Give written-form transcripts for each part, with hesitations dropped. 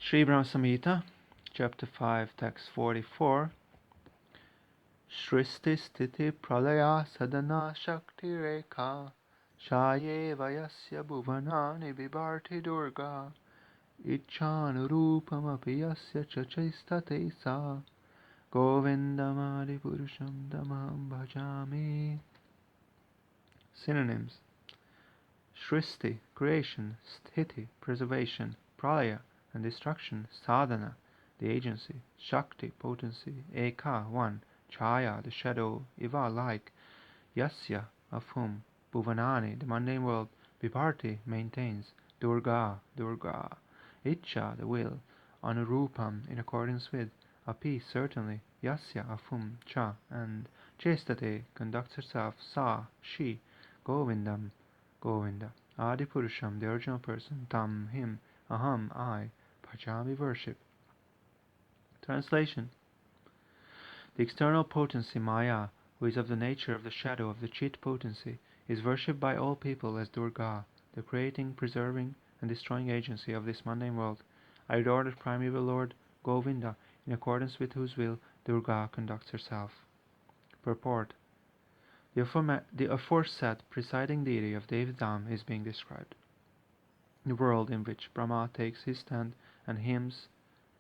Śrī Brahma-saṁhitā, chapter 5, text 44. Shristi sthiti pralaya sadhana shakti rekha shayeva yasya bhuvanani vibharti durga ichchanurupamapi yasya chachistate sa govindamadi purusham damaham bhajami. Synonyms: Shristi, creation; sthiti, preservation; pralaya, and destruction; sadhana, the agency; shakti, potency; eka, one; chaya, the shadow; iva, like; yasya, of whom; bhuvanani, the mundane world; vibharti, maintains; durga, Durga; icha, the will; anurupam, in accordance with; api, certainly; yasya, of whom; cha, and; chestate, conducts herself; sa, she; govindam, Govinda; Adi Purusham, the original person; Tam, him; Aham, I; Bhajami, worship. Translation: The external potency Maya, who is of the nature of the shadow of the Chit potency, is worshipped by all people as Durga, the creating, preserving, and destroying agency of this mundane world. I adore the primeval Lord Govinda, in accordance with whose will Durga conducts herself. Purport: The aforesaid presiding deity of Devidam is being described. The world in which Brahma takes his stand and hymns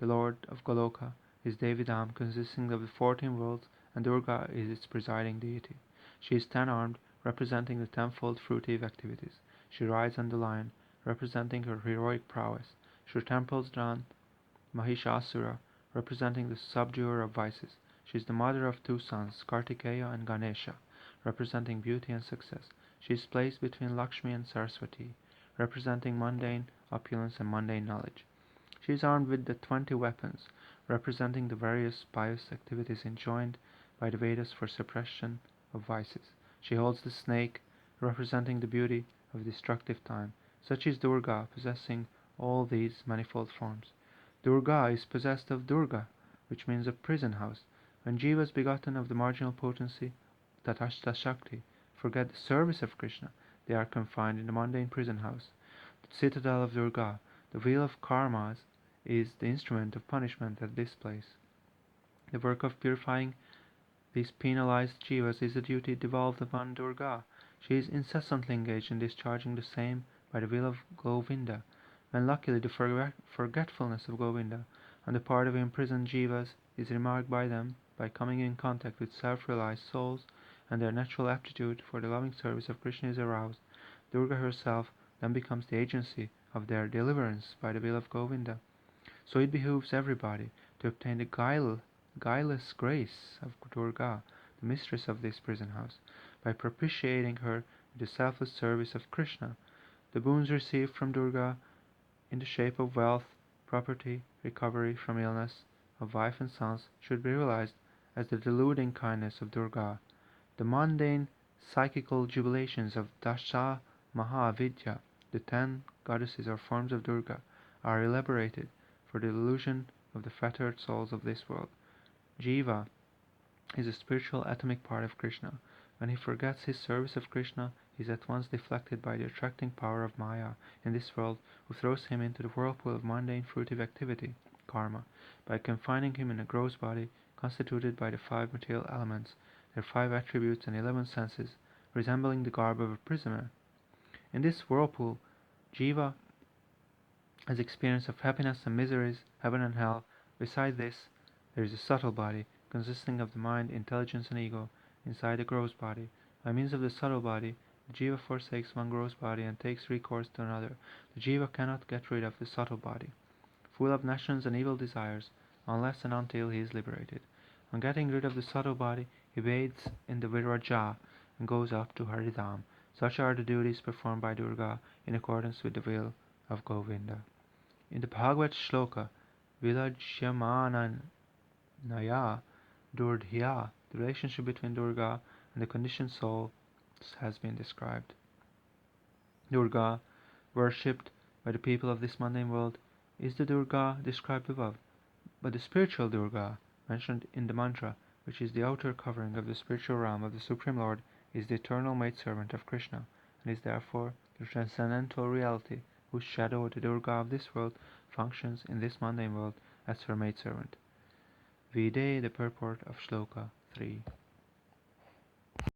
the Lord of Goloka is Devidam, consisting of the 14 worlds, and Durga is its presiding deity. She is 10-armed, representing the tenfold fruitive activities. She rides on the lion, representing her heroic prowess. She tramples down Mahishasura, representing the subduer of vices. She is the mother of 2 sons, Kartikeya and Ganesha, representing beauty and success. She is placed between Lakshmi and Saraswati, representing mundane opulence and mundane knowledge. She is armed with the 20 weapons, representing the various pious activities enjoined by the Vedas for suppression of vices. She holds the snake, representing the beauty of destructive time. Such is Durga, possessing all these manifold forms. Durga is possessed of Durga, which means a prison house. When Jivas begotten of the marginal potency, Tatashta Shakti, forget the service of Krishna, they are confined in the mundane prison house. The citadel of Durga, the wheel of karmas, is the instrument of punishment at this place. The work of purifying these penalized Jivas is a duty devolved upon Durga. She is incessantly engaged in discharging the same by the will of Govinda, when luckily the forgetfulness of Govinda on the part of imprisoned Jivas is remarked by them by coming in contact with self-realized souls, and their natural aptitude for the loving service of Krishna is aroused. Durga herself then becomes the agency of their deliverance by the will of Govinda. So it behooves everybody to obtain the guileless grace of Durga, the mistress of this prison house, by propitiating her with the selfless service of Krishna. The boons received from Durga in the shape of wealth, property, recovery from illness, of wife and sons, should be realized as the deluding kindness of Durga. The mundane psychical jubilations of Dasha Mahavidya, the 10 goddesses or forms of Durga, are elaborated for the delusion of the fettered souls of this world. Jiva is a spiritual atomic part of Krishna. When he forgets his service of Krishna, he is at once deflected by the attracting power of Maya in this world, who throws him into the whirlpool of mundane fruitive activity, karma, by confining him in a gross body constituted by the 5 material elements, their 5 attributes and 11 senses, resembling the garb of a prisoner. In this whirlpool, Jiva has experience of happiness and miseries, heaven and hell. Beside this, there is a subtle body, consisting of the mind, intelligence, and ego, inside the gross body. By means of the subtle body, the Jiva forsakes one gross body and takes recourse to another. The Jiva cannot get rid of the subtle body, full of nations and evil desires, unless and until he is liberated. On getting rid of the subtle body, he bathes in the Viraja and goes up to Haridham. Such are the duties performed by Durga in accordance with the will of Govinda. In the Bhagavad Shloka, Vilajyamananaya Durdhya, the relationship between Durga and the conditioned soul has been described. Durga, worshipped by the people of this mundane world, is the Durga described above, but the spiritual Durga, mentioned in the mantra, which is the outer covering of the spiritual realm of the Supreme Lord, is the eternal maidservant of Krishna, and is therefore the transcendental reality whose shadow, the Durga of this world, functions in this mundane world as her maidservant. Vide the purport of Shloka 3.